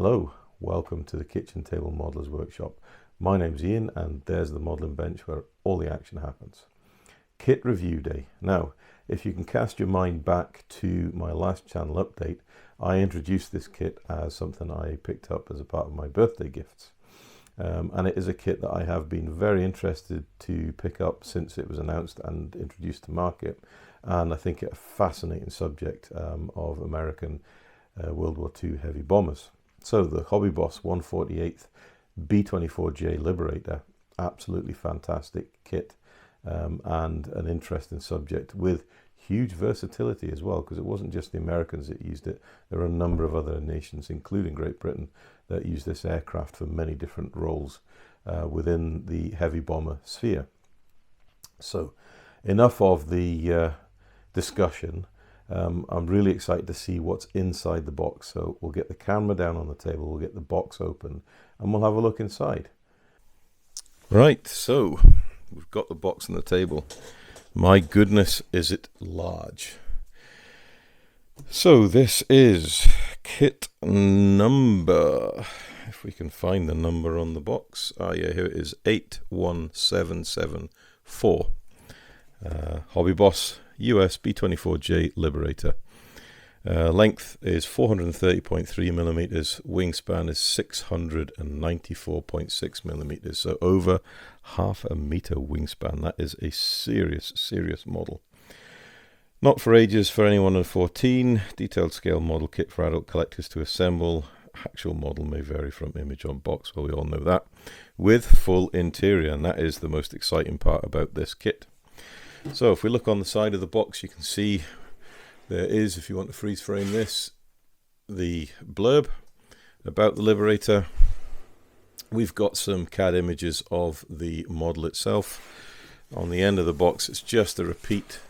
Hello, welcome to the Kitchen Table Modelers Workshop. My name's Ian and there's the modelling bench where all the action happens. Kit review day. Now, if you can cast your mind back to my last channel update, I introduced this kit as something I picked up as a part of my birthday gifts. And it is a kit that I have been very interested to pick up since it was announced and introduced to market. And I think it's a fascinating subject of American World War II heavy bombers. So the Hobby Boss 148th B24-J Liberator, absolutely fantastic kit and an interesting subject with huge versatility as well, because it wasn't just the Americans that used it. There are a number of other nations, including Great Britain, that use this aircraft for many different roles within the heavy bomber sphere. So enough of the discussion. I'm really excited to see what's inside the box. So we'll get the camera down on the table, we'll get the box open, and we'll have a look inside. Right, so we've got the box on the table. My goodness, is it large. So this is kit number, if we can find the number on the box. Yeah, here it is, 81774. Hobby Boss US B24-J Liberator. Length is 430.3 millimeters. Wingspan is 694.6 millimeters. So over half a meter wingspan. That is a serious model. Not for ages for anyone under 14. Detailed scale model kit for adult collectors to assemble. Actual model may vary from image on box. Well, we all know that. With full interior, and that is the most exciting part about this kit. So if we look on the side of the box, you can see there is, if you want to freeze frame this, the blurb about the Liberator. We've got some CAD images of the model itself. On the end of the box, it's just a repeat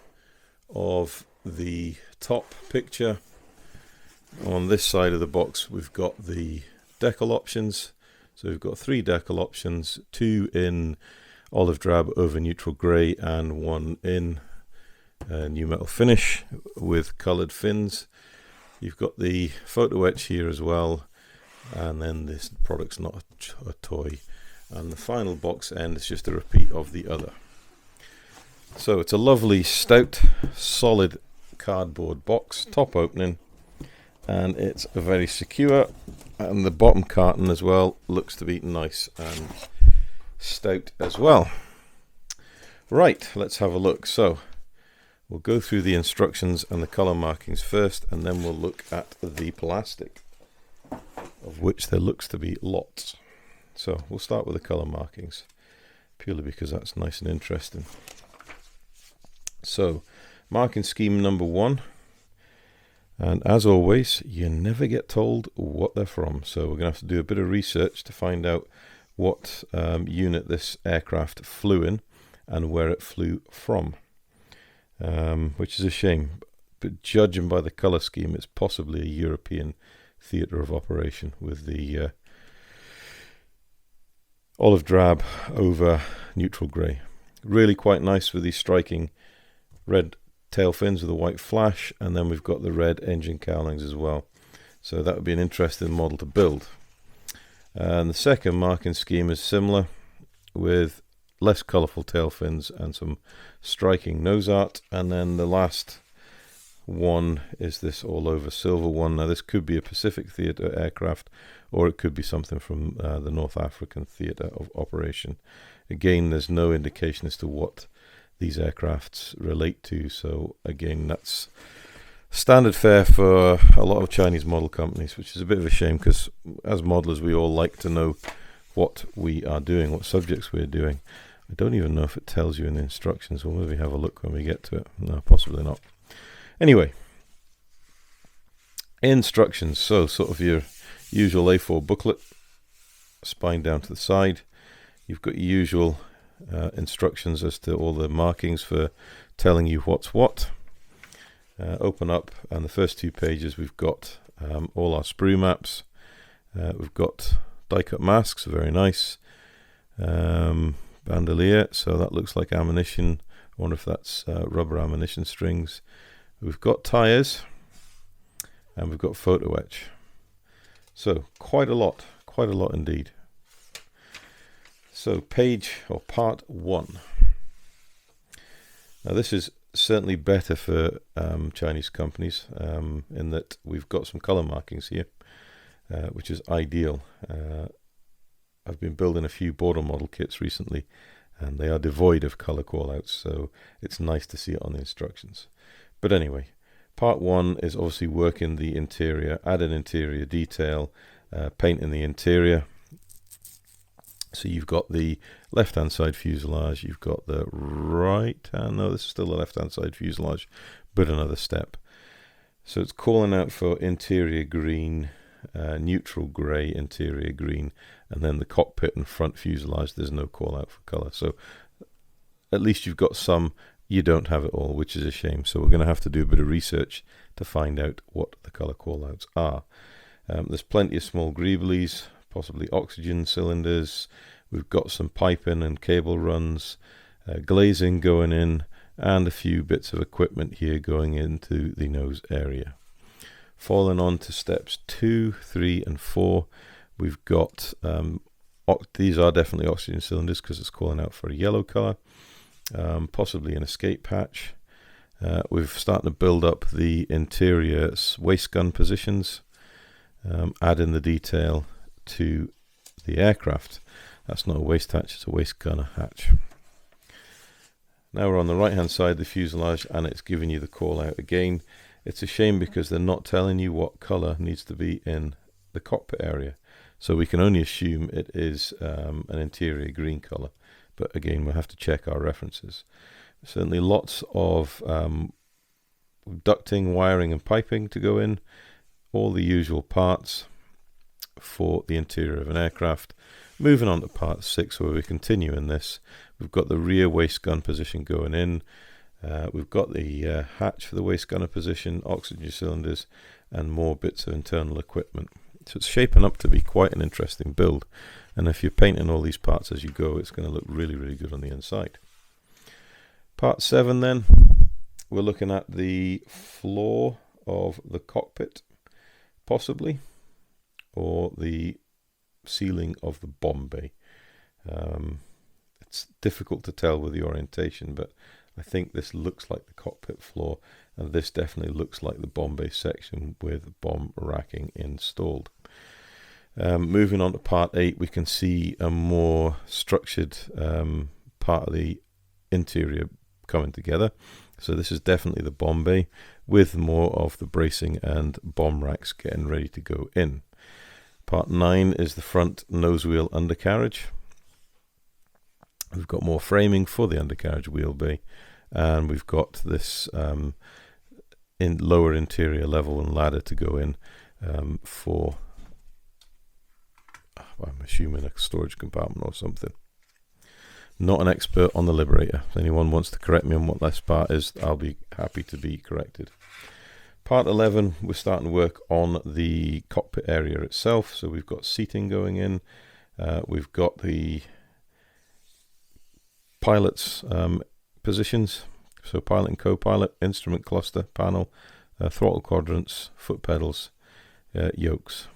of the top picture. On this side of the box, we've got the decal options. So we've got 3 decal options, 2 in olive drab over neutral grey and 1 in new metal finish with coloured fins. You've got the photo etch here as well, and then this product's not a toy, and the final box end is just a repeat of the other. So it's a lovely stout solid cardboard box, top opening, and it's very secure, and the bottom carton as well looks to be nice and stout as well. Right, let's have a look. So we'll go through the instructions and the color markings first, and then we'll look at the plastic, of which there looks to be lots. So we'll start with the color markings, purely because that's nice and interesting. So marking scheme number 1, and as always, you never get told what they're from, so we're gonna have to do a bit of research to find out what unit this aircraft flew in and where it flew from, which is a shame, but judging by the color scheme, it's possibly a European theater of operation with the olive drab over neutral grey. Really quite nice with these striking red tail fins with a white flash, and then we've got the red engine cowlings as well, so that would be an interesting model to build. And the second marking scheme is similar, with less colourful tail fins and some striking nose art. And then the last one is this all over silver one. Now this could be a Pacific Theatre aircraft, or it could be something from the North African Theatre of Operation. Again, there's no indication as to what these aircrafts relate to, so again, that's standard fare for a lot of Chinese model companies, which is a bit of a shame, because as modelers we all like to know what we are doing, what subjects we're doing. I don't even know if it tells you in the instructions. We'll maybe have a look when we get to it. No, possibly not. Anyway, instructions. So sort of your usual A4 booklet, spine down to the side. You've got your usual instructions as to all the markings for telling you what's what. Open up, and the first 2 pages we've got all our sprue maps. We've got die cut masks, very nice. Bandolier, so that looks like ammunition. I wonder if that's rubber ammunition strings. We've got tires, and we've got photo etch. So quite a lot indeed. So page or part 1. Now this is certainly better for Chinese companies in that we've got some color markings here, which is ideal. I've been building a few border model kits recently, and they are devoid of color callouts, so it's nice to see it on the instructions. But anyway, part 1 is obviously working the interior, add an interior detail, painting the interior. So you've got the left-hand side fuselage, you've got the right-hand, no, this is still the left-hand side fuselage, but another step. So it's calling out for interior green, neutral grey interior green, and then the cockpit and front fuselage, there's no call out for colour. So at least you've got some, you don't have it all, which is a shame. So we're going to have to do a bit of research to find out what the colour call outs are. There's plenty of small greeblies, possibly oxygen cylinders. We've got some piping and cable runs, glazing going in, and a few bits of equipment here going into the nose area. Falling on to steps 2, 3, and 4, we've got, these are definitely oxygen cylinders because it's calling out for a yellow colour, possibly an escape hatch. We're starting to build up the interior waist gun positions, adding the detail to the aircraft. That's not a waist hatch, it's a waist gunner hatch. Now we're on the right hand side of the fuselage, and it's giving you the call out again. It's a shame because they're not telling you what colour needs to be in the cockpit area, so we can only assume it is an interior green colour, but again we'll have to check our references. Certainly lots of ducting, wiring and piping to go in, all the usual parts for the interior of an aircraft. Moving on to part 6, where we continue in this, we've got the rear waist gun position going in. We've got the hatch for the waist gunner position, oxygen cylinders, and more bits of internal equipment. So it's shaping up to be quite an interesting build, and if you're painting all these parts as you go, it's going to look really, really good on the inside. Part 7 then, we're looking at the floor of the cockpit, possibly, or the ceiling of the bomb bay. It's difficult to tell with the orientation, but I think this looks like the cockpit floor, and this definitely looks like the bomb bay section with bomb racking installed. Moving on to part 8, we can see a more structured part of the interior coming together. So this is definitely the bomb bay with more of the bracing and bomb racks getting ready to go in. Part 9 is the front nose wheel undercarriage. We've got more framing for the undercarriage wheel bay, and we've got this in lower interior level and ladder to go in for, I'm assuming, a storage compartment or something. Not an expert on the Liberator. If anyone wants to correct me on what this part is, I'll be happy to be corrected. Part 11, we're starting to work on the cockpit area itself. So we've got seating going in. We've got the pilot's positions. So pilot and co-pilot, instrument cluster, panel, throttle quadrants, foot pedals, yokes.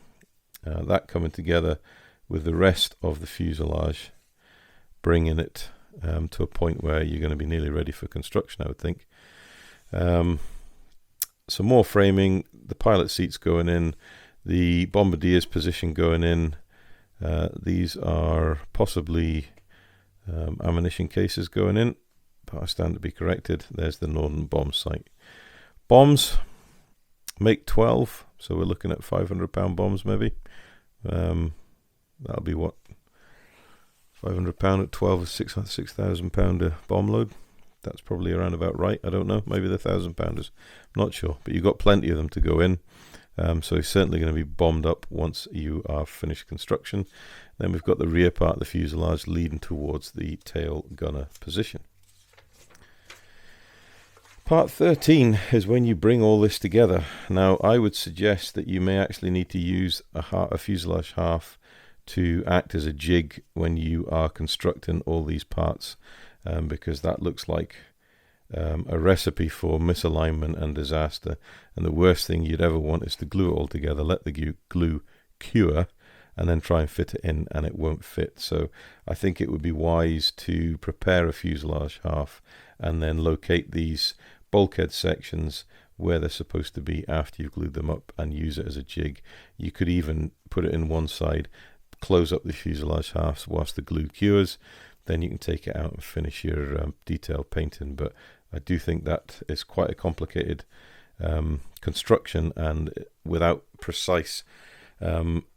That coming together with the rest of the fuselage, bringing it to a point where you're going to be nearly ready for construction, I would think. Some more framing, the pilot seats going in, the bombardier's position going in. These are possibly ammunition cases going in, but I stand to be corrected. There's the Northern bomb site. Bombs, make 12, so we're looking at 500-pound bombs maybe. That'll be what? 500 pound at 12 is 6,000 pounder bomb load. That's probably around about right. I don't know. Maybe the 1,000 pounders. I'm not sure. But you've got plenty of them to go in. So it's certainly going to be bombed up once you are finished construction. Then we've got the rear part of the fuselage leading towards the tail gunner position. Part 13 is when you bring all this together. Now, I would suggest that you may actually need to use a fuselage half to act as a jig when you are constructing all these parts, because that looks like a recipe for misalignment and disaster, and the worst thing you'd ever want is to glue it all together, let the glue cure and then try and fit it in, and it won't fit. So I think it would be wise to prepare a fuselage half and then locate these bulkhead sections where they're supposed to be after you've glued them up and use it as a jig. You could even put it in one side, close up the fuselage halves whilst the glue cures, then you can take it out and finish your detailed painting. But I do think that is quite a complicated construction, and without precise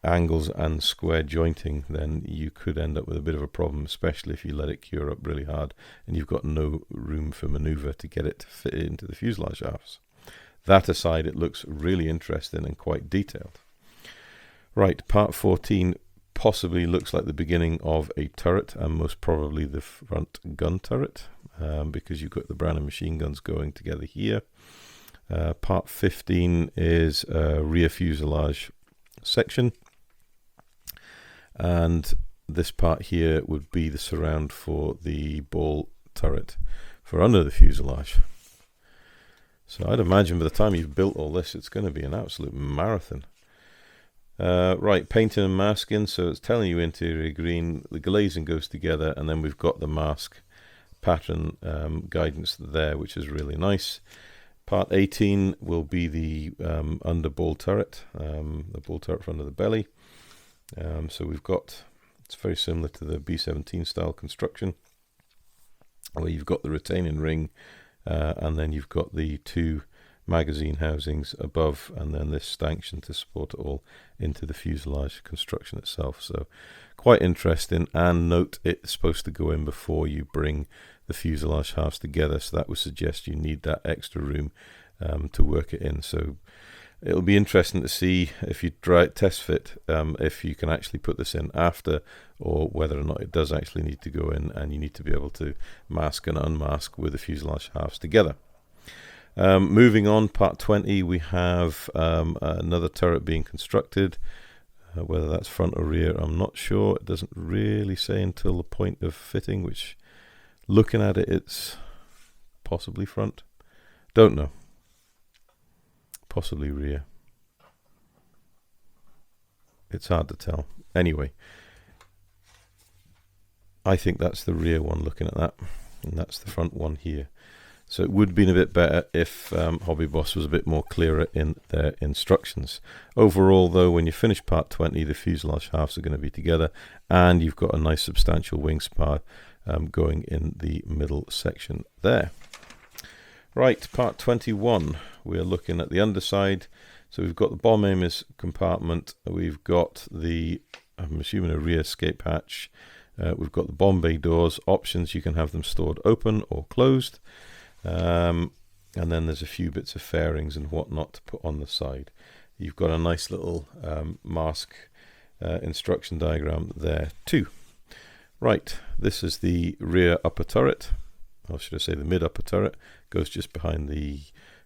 angles and square jointing, then you could end up with a bit of a problem, especially if you let it cure up really hard and you've got no room for maneuver to get it to fit into the fuselage shafts. That aside, it looks really interesting and quite detailed. Right, part 14 possibly looks like the beginning of a turret, and most probably the front gun turret, because you've got the Browning machine guns going together here. Part 15 is a rear fuselage section, and this part here would be the surround for the ball turret for under the fuselage. So I'd imagine by the time you've built all this, it's going to be an absolute marathon. Right, painting and masking. So it's telling you interior green, the glazing goes together, and then we've got the mask pattern guidance there, which is really nice. Part 18 will be the under ball turret, the ball turret for under the belly. So we've got, it's very similar to the B-17 style construction, where you've got the retaining ring, and then you've got the two magazine housings above, and then this stanchion to support it all into the fuselage construction itself. So quite interesting, and note it's supposed to go in before you bring the fuselage halves together, so that would suggest you need that extra room to work it in. So it'll be interesting to see if you test fit if you can actually put this in after, or whether or not it does actually need to go in and you need to be able to mask and unmask with the fuselage halves together. Moving on, part 20, we have another turret being constructed. Whether that's front or rear, I'm not sure. It doesn't really say until the point of fitting, which, looking at it, it's possibly front. Don't know. Possibly rear. It's hard to tell. Anyway, I think that's the rear one looking at that, and that's the front one here. So it would have been a bit better if Hobby Boss was a bit more clearer in their instructions. Overall, though, when you finish part 20, the fuselage halves are going to be together, and you've got a nice substantial wing spar going in the middle section there. Right, part 21, we're looking at the underside. So we've got the bomb aimers compartment, we've got the, I'm assuming, a rear escape hatch, we've got the bomb bay doors. Options, you can have them stored open or closed. And then there's a few bits of fairings and whatnot to put on the side. You've got a nice little mask instruction diagram there too. Right, this is the rear upper turret, or should I say the mid upper turret, goes just behind the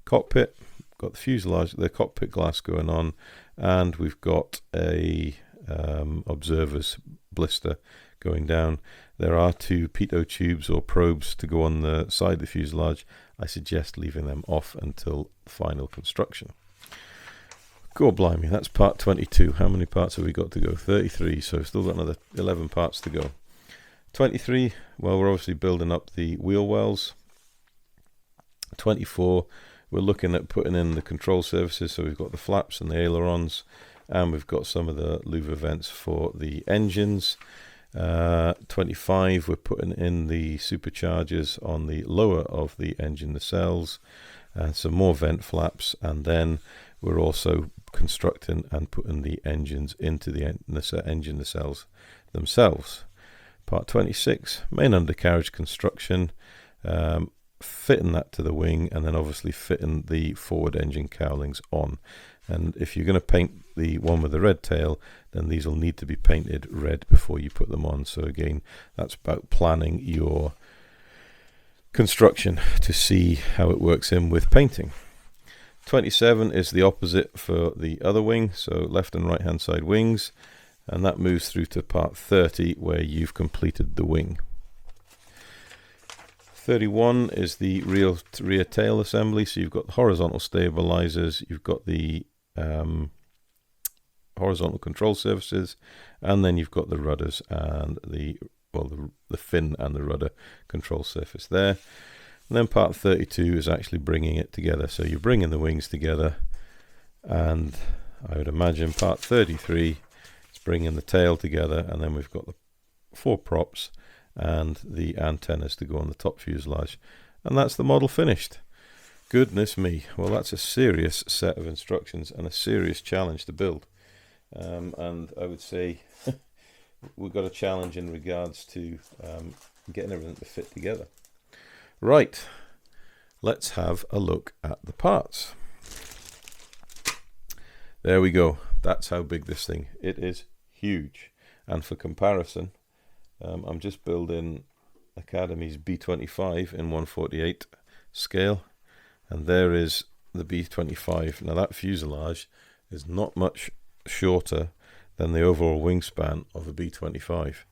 cockpit. Got the fuselage, the cockpit glass going on, and we've got a observer's blister going down. There are two pitot tubes or probes to go on the side of the fuselage. I suggest leaving them off until final construction. God blimey, that's part 22. How many parts have we got to go? 33, so we've still got another 11 parts to go. 23, well, we're obviously building up the wheel wells. 24, we're looking at putting in the control surfaces, so we've got the flaps and the ailerons, and we've got some of the louver vents for the engines. 25, we're putting in the superchargers on the lower of the engine nacelles, and some more vent flaps, and then we're also constructing and putting the engines into the engine nacelles themselves. Part 26, main undercarriage construction, fitting that to the wing, and then obviously fitting the forward engine cowlings on. And if you're going to paint the one with the red tail, then these will need to be painted red before you put them on. So again, that's about planning your construction to see how it works in with painting. 27 is the opposite for the other wing, so left and right hand side wings, and that moves through to part 30 where you've completed the wing. 31 is the rear tail assembly, so you've got horizontal stabilizers, you've got the horizontal control surfaces, and then you've got the rudders and the fin and the rudder control surface there. And then part 32 is actually bringing it together. So you're bringing the wings together, and I would imagine part 33 is bringing the tail together, and then we've got the 4 props and the antennas to go on the top fuselage, and that's the model finished. Goodness me, well, that's a serious set of instructions and a serious challenge to build, and I would say we've got a challenge in regards to getting everything to fit together. Right, let's have a look at the parts. There we go. That's how big this thing. It is huge. And for comparison, I'm just building Academy's B25 in 1/48 scale, and there is the B25. Now that fuselage is not much shorter than the overall wingspan of a B25.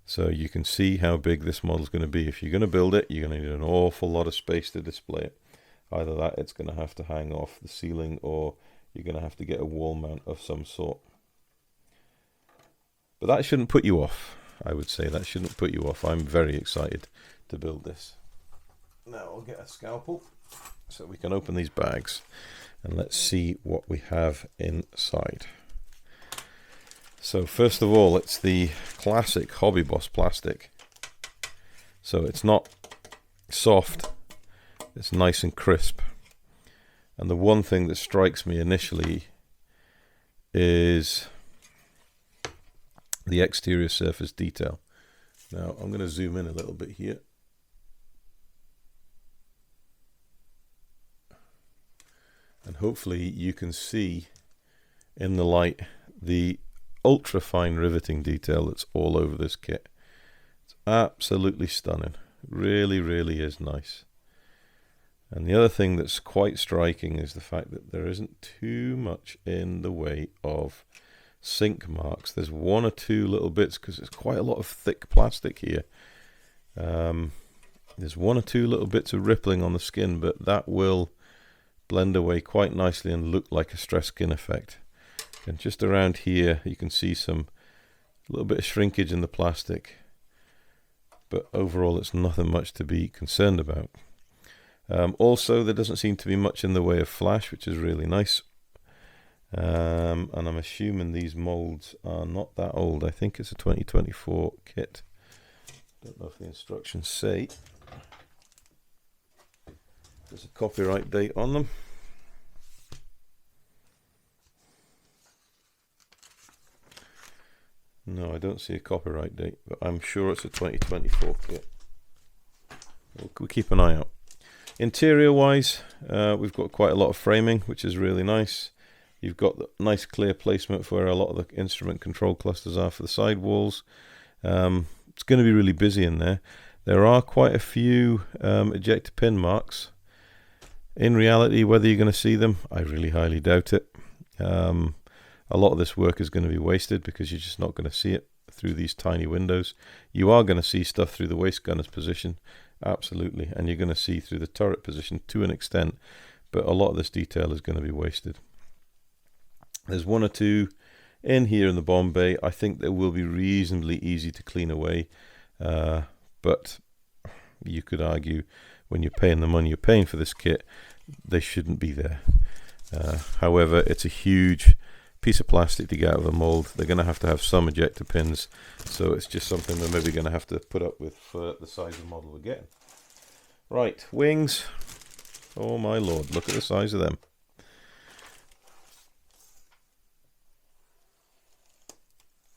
So you can see how big this model is going to be. If you're going to build it, you're going to need an awful lot of space to display it. Either that, it's going to have to hang off the ceiling, or you're going to have to get a wall mount of some sort. But that shouldn't put you off. I would say that shouldn't put you off. I'm very excited to build this. Now I'll get a scalpel so we can open these bags, and let's see what we have inside. So first of all, it's the classic Hobby Boss plastic. So it's not soft, it's nice and crisp. And the one thing that strikes me initially is the exterior surface detail. Now I'm going to zoom in a little bit here. And hopefully you can see in the light the ultra fine riveting detail that's all over this kit. It's absolutely stunning. Really, really is nice. And the other thing that's quite striking is the fact that there isn't too much in the way of sink marks. There's 1 or 2 little bits because there's quite a lot of thick plastic here. There's 1 or 2 little bits of rippling on the skin, but that will blend away quite nicely and look like a stress skin effect. And just around here you can see a little bit of shrinkage in the plastic, but overall it's nothing much to be concerned about. Also, there doesn't seem to be much in the way of flash, which is really nice. And I'm assuming these molds are not that old. I think it's a 2024 kit. Don't know if the instructions say. There's a copyright date on them. No, I don't see a copyright date, but I'm sure it's a 2024 kit. We'll keep an eye out. Interior wise, we've got quite a lot of framing, which is really nice. You've got the nice clear placement for where a lot of the instrument control clusters are for the side walls. It's going to be really busy in there. There are quite a few ejector pin marks. In reality, whether you're going to see them, I really highly doubt it. A lot of this work is going to be wasted because you're just not going to see it through these tiny windows. You are going to see stuff through the waist gunner's position, absolutely, and you're going to see through the turret position to an extent, but a lot of this detail is going to be wasted. There's 1 or 2 in here in the bomb bay. I think they will be reasonably easy to clean away, but you could argue when you're paying the money you're paying for this kit, they shouldn't be there. However, it's a huge piece of plastic to get out of a mold. They're going to have some ejector pins, so it's just something they're maybe going to have to put up with for the size of the model we're getting. Right, wings. Oh my lord, look at the size of them.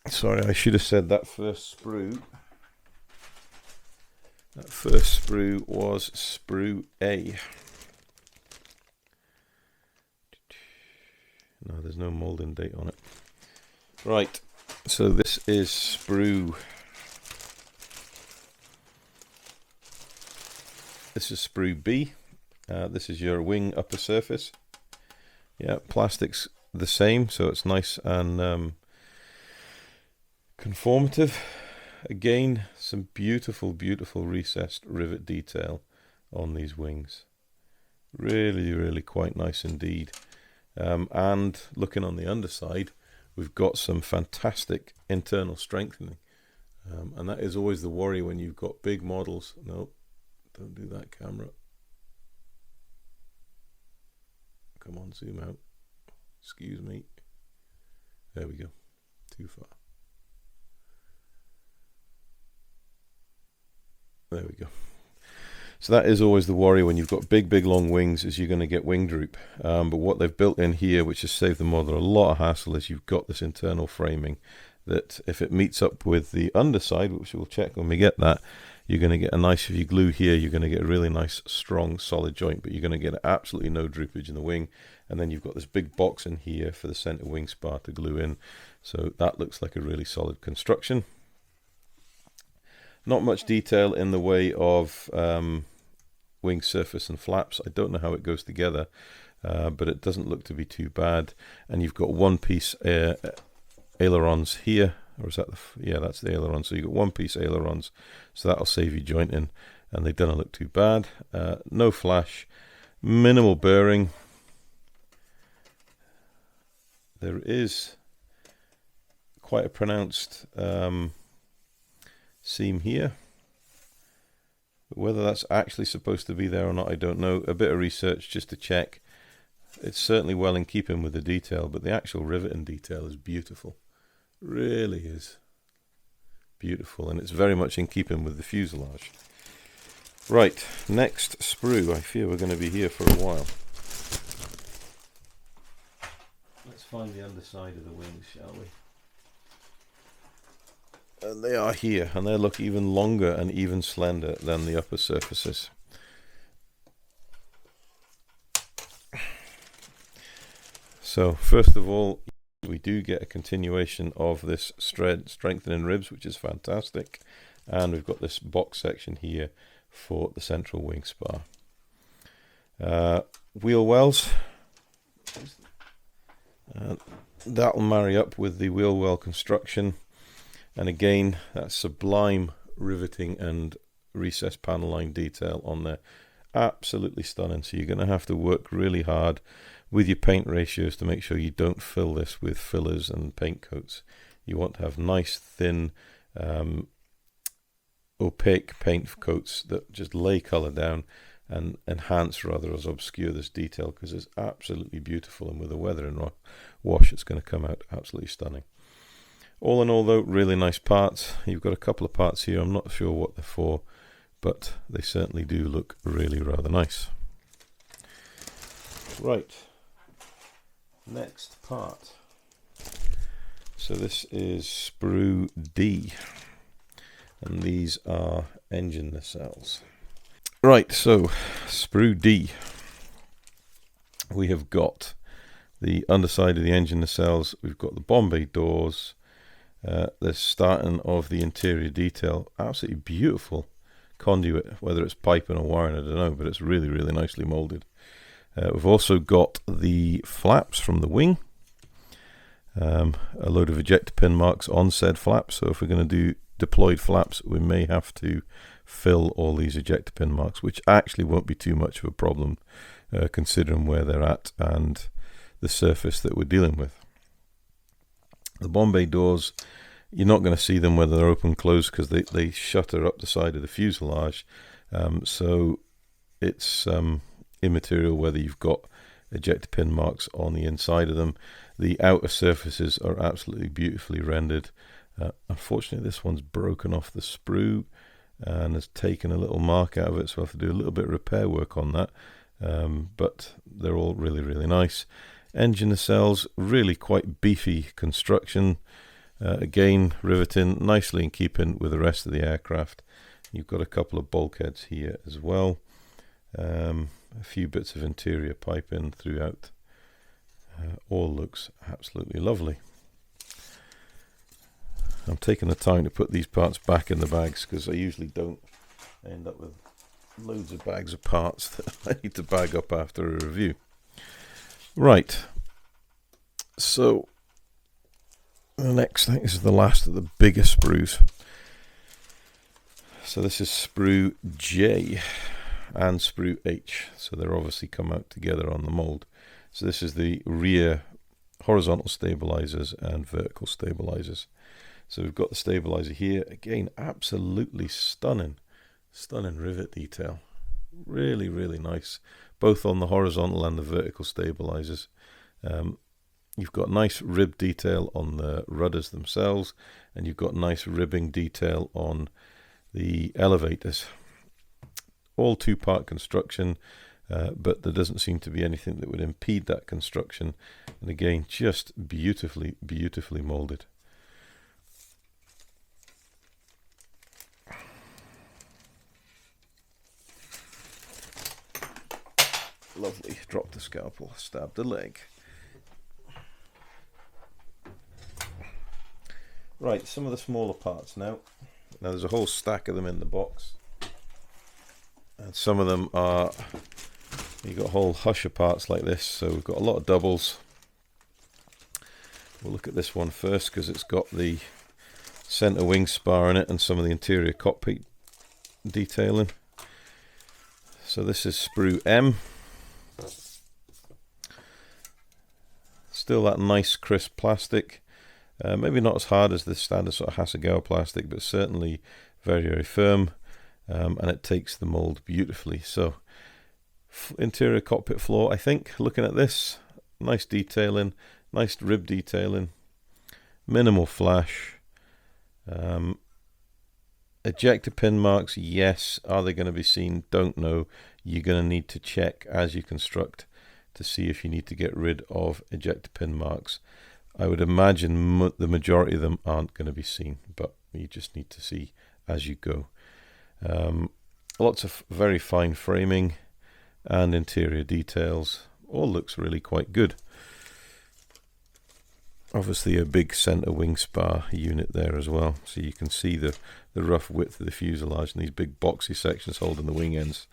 Sorry, I should have said that first sprue. That first sprue was Sprue A. No, there's no molding date on it. Right, so this is Sprue. This is Sprue B. This is your wing upper surface. Yeah, plastic's the same, so it's nice and conformative. Again, some beautiful, beautiful recessed rivet detail on these wings. Really, really quite nice indeed. And looking on the underside, we've got some fantastic internal strengthening. And that is always the worry when you've got big models. No, don't do that, camera. Come on, zoom out. Excuse me. There we go. Too far. There we go. So that is always the worry when you've got big long wings, is you're going to get wing droop. But what they've built in here, which has saved the model a lot of hassle, is you've got this internal framing that if it meets up with the underside, which we'll check when we get that, you're going to get a nice, if you glue here, you're going to get a really nice, strong, solid joint, but you're going to get absolutely no droopage in the wing. And then you've got this big box in here for the center wing spar to glue in. So that looks like a really solid construction. Not much detail in the way of wing surface and flaps. I don't know how it goes together, but it doesn't look to be too bad. And you've got one piece ailerons here, or is that yeah, that's the aileron. So you've got one piece ailerons, so that'll save you jointing, and they don't look too bad. No flash, minimal burring. There is quite a pronounced seam here. Whether that's actually supposed to be there or not, I don't know. A bit of research just to check. It's certainly well in keeping with the detail, but the actual riveting detail is beautiful. Really is beautiful, and it's very much in keeping with the fuselage. Right, next sprue. I fear we're going to be here for a while. Let's find the underside of the wings, shall we? And they are here, and they look even longer and even slender than the upper surfaces. So first of all, we do get a continuation of this strengthening ribs, which is fantastic, and we've got this box section here for the central wing spar. Wheel wells, that'll marry up with the wheel well construction. And again, that sublime riveting and recessed panel line detail on there. Absolutely stunning. So you're going to have to work really hard with your paint ratios to make sure you don't fill this with fillers and paint coats. You want to have nice, thin, opaque paint coats that just lay colour down and enhance rather as obscure this detail, because it's absolutely beautiful. And with the weather and wash, it's going to come out absolutely stunning. All in all, though, really nice parts. You've got a couple of parts here. I'm not sure what they're for, but they certainly do look really rather nice. Right, next part. So this is Sprue D, and these are engine nacelles. Right, so Sprue D. We have got the underside of the engine nacelles. We've got the Bombay doors. The starting of the interior detail, absolutely beautiful conduit, whether it's piping or wiring, I don't know, but it's really nicely molded. We've also got the flaps from the wing, a load of ejector pin marks on said flaps, so if we're going to do deployed flaps, we may have to fill all these ejector pin marks, which actually won't be too much of a problem considering where they're at and the surface that we're dealing with. The Bombay doors, you're not going to see them whether they're open or closed, because they shutter up the side of the fuselage, so it's immaterial whether you've got ejector pin marks on the inside of them. The outer surfaces are absolutely beautifully rendered. Unfortunately, this one's broken off the sprue and has taken a little mark out of it, so I'll have to do a little bit of repair work on that, but they're all really nice. Engine nacelles, really quite beefy construction. Again, riveting nicely in keeping with the rest of the aircraft. You've got a couple of bulkheads here as well. A few bits of interior piping throughout. All looks absolutely lovely. I'm taking the time to put these parts back in the bags, because I usually don't. I end up with loads of bags of parts that I need to bag up after a review. Right, so the next thing is the last of the bigger sprues. So this is Sprue J and Sprue H, so they're obviously come out together on the mold. So this is the rear horizontal stabilizers and vertical stabilizers. So we've got the stabilizer here. Again, absolutely stunning rivet detail. Really, really nice, both on the horizontal and the vertical stabilizers. You've got nice rib detail on the rudders themselves, and you've got nice ribbing detail on the elevators. All two-part construction, but there doesn't seem to be anything that would impede that construction. And again, just beautifully, beautifully molded. Lovely. Drop the scalpel, stab the leg. Right, some of the smaller parts now. Now there's a whole stack of them in the box. And some of them are, you've got whole husher parts like this, so we've got a lot of doubles. We'll look at this one first because it's got the center wing spar in it and some of the interior cockpit detailing. So this is Sprue M. Still that nice crisp plastic. Maybe not as hard as the standard sort of Hasegawa plastic, but certainly very, very firm. And it takes the mold beautifully. So interior cockpit floor, I think, looking at this, nice detailing, nice rib detailing, minimal flash. Ejector pin marks, yes. Are they going to be seen? Don't know. You're going to need to check as you construct to see if you need to get rid of ejector pin marks. I would imagine the majority of them aren't going to be seen, but you just need to see as you go. Lots of very fine framing and interior details. All looks really quite good. Obviously a big center wing spar unit there as well, so you can see the rough width of the fuselage and these big boxy sections holding the wing ends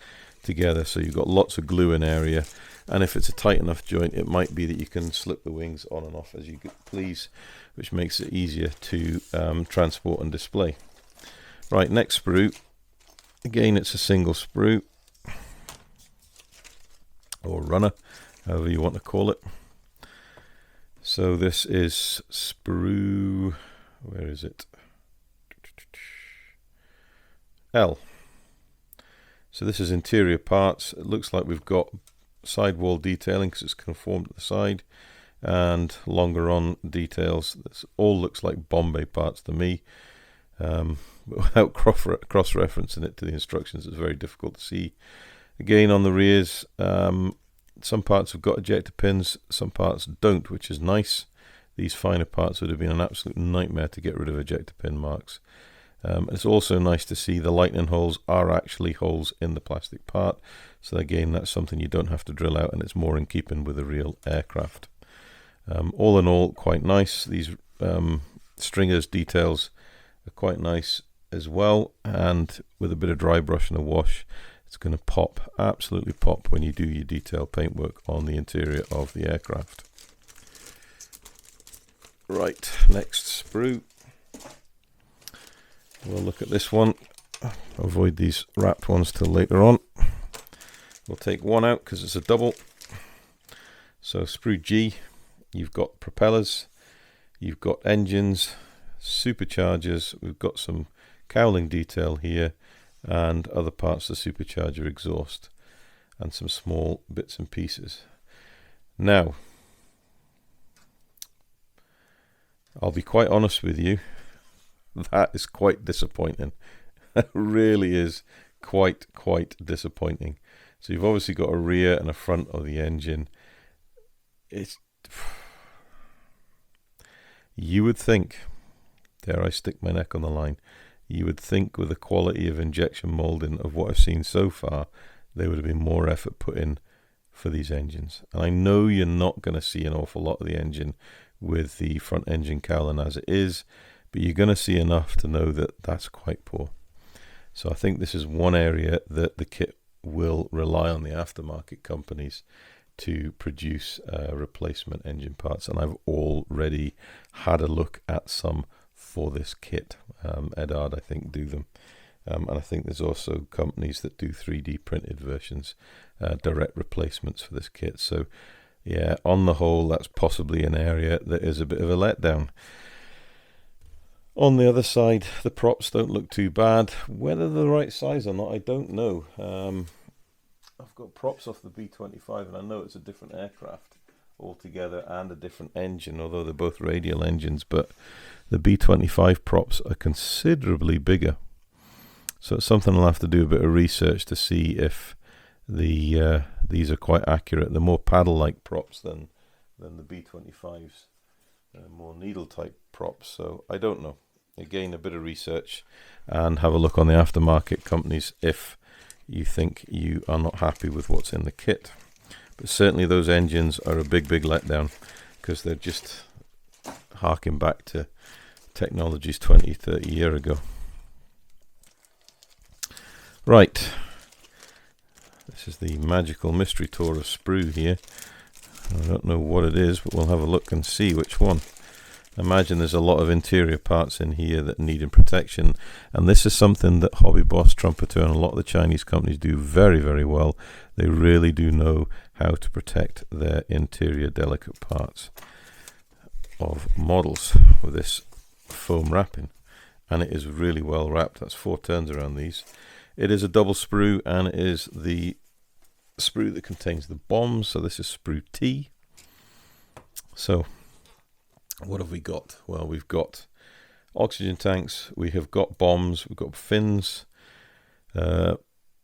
together. So you've got lots of glue in area, and if it's a tight enough joint, it might be that you can slip the wings on and off as you please, which makes it easier to transport and display. Right, next sprue. Again, it's a single sprue or runner, however you want to call it. So this is Sprue, where is it? L. So this is interior parts. It looks like we've got sidewall detailing because it's conformed at the side, and longer on details. This all looks like Bombay parts to me. But without cross-referencing it to the instructions, it's very difficult to see. Again, on the rears, some parts have got ejector pins, some parts don't, which is nice. These finer parts would have been an absolute nightmare to get rid of ejector pin marks. It's also nice to see the lightning holes are actually holes in the plastic part. So again, that's something you don't have to drill out, and it's more in keeping with a real aircraft. All in all, quite nice. These stringers details are quite nice as well, and with a bit of dry brush and a wash, it's going to pop, absolutely pop, when you do your detail paintwork on the interior of the aircraft. Right, next sprue. We'll look at this one. Avoid these wrapped ones till later on. We'll take one out because it's a double. So Sprue G, you've got propellers, you've got engines, superchargers, we've got some cowling detail here, and other parts of the supercharger exhaust, and some small bits and pieces. Now, I'll be quite honest with you, that is quite disappointing. That really is quite disappointing. So you've obviously got a rear and a front of the engine. You would think, dare I stick my neck on the line, you would think with the quality of injection molding of what I've seen so far, there would have been more effort put in for these engines. And I know you're not going to see an awful lot of the engine with the front engine cowling as it is, but you're going to see enough to know that that's quite poor. So I think this is one area that the kit will rely on the aftermarket companies to produce replacement engine parts, and I've already had a look at some for this kit. Edard, I think, do them, and I think there's also companies that do 3D printed versions, direct replacements for this kit. So yeah, on the whole, that's possibly an area that is a bit of a letdown. On the other side, the props don't look too bad. Whether they're the right size or not, I don't know. I've got props off the B25, and I know it's a different aircraft altogether and a different engine, although they're both radial engines, but the B25 props are considerably bigger. So it's something I'll have to do a bit of research to see if these are quite accurate. They're more paddle-like props than the B25s, more needle-type props. So I don't know. Again, a bit of research and have a look on the aftermarket companies if you think you are not happy with what's in the kit. But certainly those engines are a big letdown, because they're just harking back to technologies 20-30 years ago. Right, this is the magical mystery tour of Sprue here. I don't know what it is, but we'll have a look and see which one. I imagine there's a lot of interior parts in here that need protection, and this is something that Hobby Boss, Trumpeter, and a lot of the Chinese companies do very well. They really do know how to protect their interior delicate parts of models with this foam wrapping, and it is really well wrapped. That's 4 turns around these. It is a double sprue, and it is the sprue that contains the bombs. So this is sprue T. So what have we got? Well, we've got oxygen tanks, we have got bombs, we've got fins,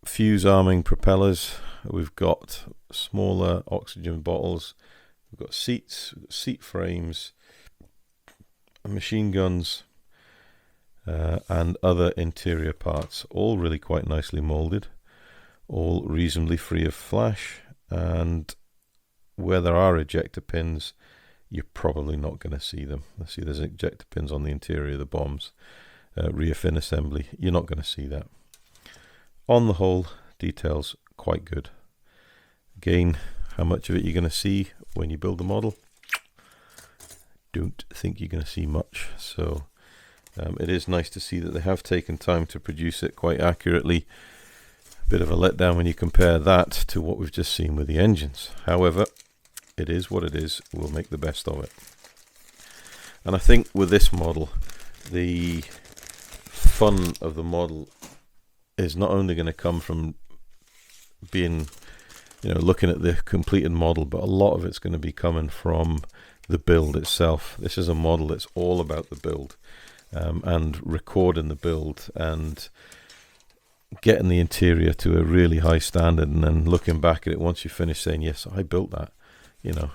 fuse arming propellers, we've got smaller oxygen bottles, we've got seats, we've got seat frames, machine guns, and other interior parts, all really quite nicely molded, all reasonably free of flash, and where there are ejector pins, you're probably not going to see them. Let's see, there's ejector pins on the interior of the bombs, rear fin assembly, you're not going to see that. On the whole, details quite good. Again, how much of it you're going to see when you build the model? Don't think you're going to see much, so it is nice to see that they have taken time to produce it quite accurately. A bit of a letdown when you compare that to what we've just seen with the engines. However, it is what it is. We'll make the best of it. And I think with this model, the fun of the model is not only going to come from being, looking at the completed model, but a lot of it's going to be coming from the build itself. This is a model that's all about the build, and recording the build and getting the interior to a really high standard, and then looking back at it once you finish saying, yes, I built that.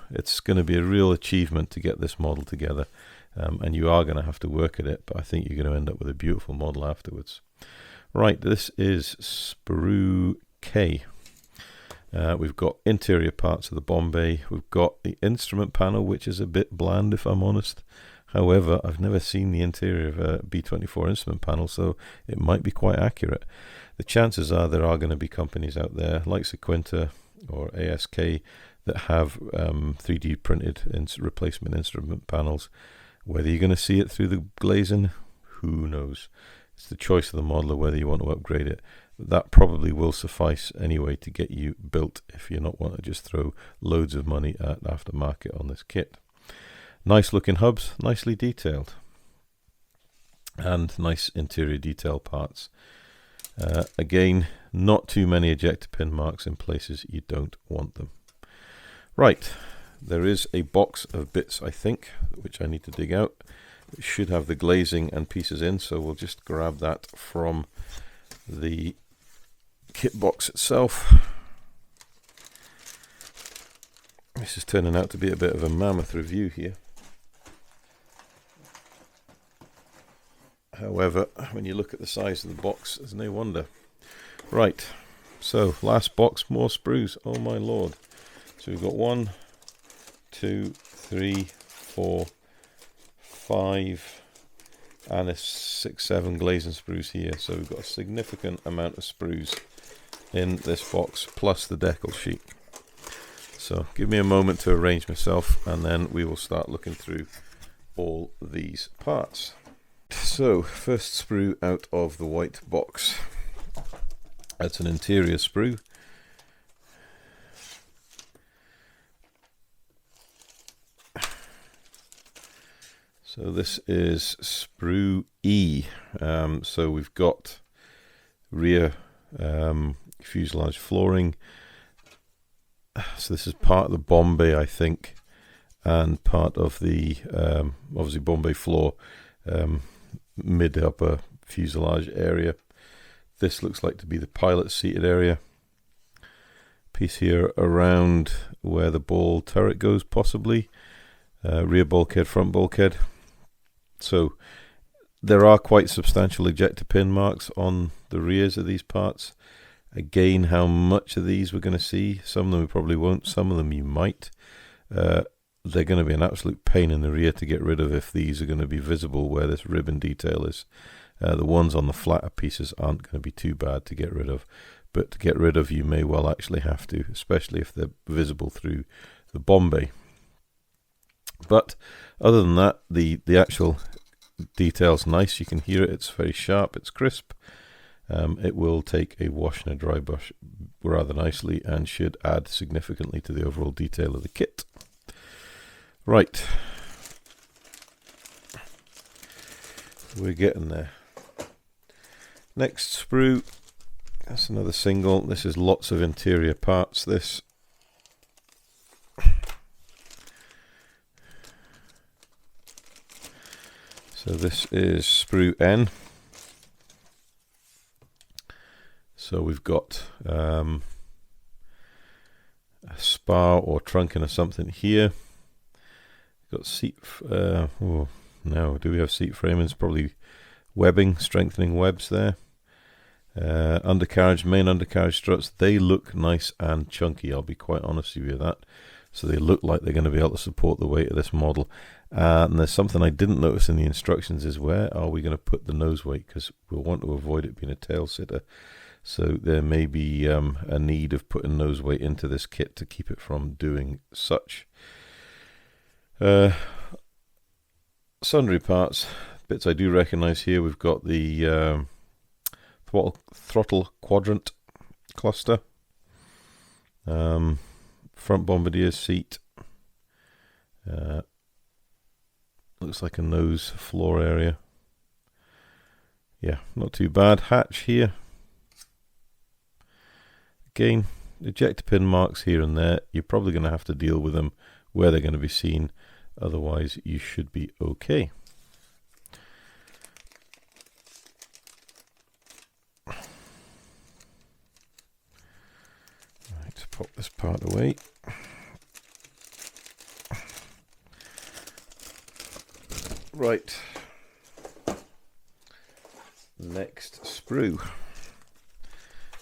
It's going to be a real achievement to get this model together, and you are going to have to work at it, but I think you're going to end up with a beautiful model afterwards. Right, this is Sprue K. We've got interior parts of the bomb bay. We've got the instrument panel, which is a bit bland, if I'm honest. However, I've never seen the interior of a B24 instrument panel, so it might be quite accurate. The chances are there are going to be companies out there like Sequinta or ASK that have 3D printed replacement instrument panels. Whether you're going to see it through the glazing, who knows? It's the choice of the modeler whether you want to upgrade it. That probably will suffice anyway to get you built if you're not want to just throw loads of money at aftermarket on this kit. Nice looking hubs, nicely detailed, and nice interior detail parts. Again, not too many ejector pin marks in places you don't want them. Right, there is a box of bits, I think, which I need to dig out. It should have the glazing and pieces in, so we'll just grab that from the kit box itself. This is turning out to be a bit of a mammoth review here. However, when you look at the size of the box, there's no wonder. Right, so last box, more sprues. Oh my lord. So we've got 1, 2, 3, 4, 5, and a 6, 7 glazing sprues here. So we've got a significant amount of sprues in this box, plus the decal sheet. So give me a moment to arrange myself, and then we will start looking through all these parts. So first sprue out of the white box. That's an interior sprue. So this is Sprue E. So we've got rear fuselage flooring. So this is part of the bomb bay, I think, and part of the obviously bomb bay floor, mid-upper fuselage area. This looks like to be the pilot seated area. Piece here around where the ball turret goes, possibly. Rear bulkhead, front bulkhead. So there are quite substantial ejector pin marks on the rears of these parts. Again, how much of these we're going to see? Some of them we probably won't, some of them you might. They're going to be an absolute pain in the rear to get rid of if these are going to be visible where this ribbon detail is. The ones on the flatter pieces aren't going to be too bad to get rid of, but to get rid of you may well actually have to, especially if they're visible through the bomb bay. But other than that, the actual detail's nice. You can hear it, it's very sharp, it's crisp. It will take a wash and a dry brush rather nicely and should add significantly to the overall detail of the kit. Right, we're getting there. Next sprue, that's another single. This is lots of interior parts, this. So this is Sprue N. So we've got a spar or trunking or something here. Got seat. Oh no, do we have seat framings? Probably webbing, strengthening webs there. Undercarriage, main undercarriage struts. They look nice and chunky. I'll be quite honest with you with that. So they look like they're going to be able to support the weight of this model. And there's something I didn't notice in the instructions is where are we going to put the nose weight, because we'll want to avoid it being a tail sitter. So there may be a need of putting nose weight into this kit to keep it from doing such. Sundry parts, bits I do recognize here. We've got the throttle quadrant cluster, front bombardier seat, looks like a nose floor area. Yeah, not too bad. Hatch here. Again, ejector pin marks here and there. You're probably going to have to deal with them where they're going to be seen. Otherwise, you should be okay. Right, pop this part away. Right. Next sprue.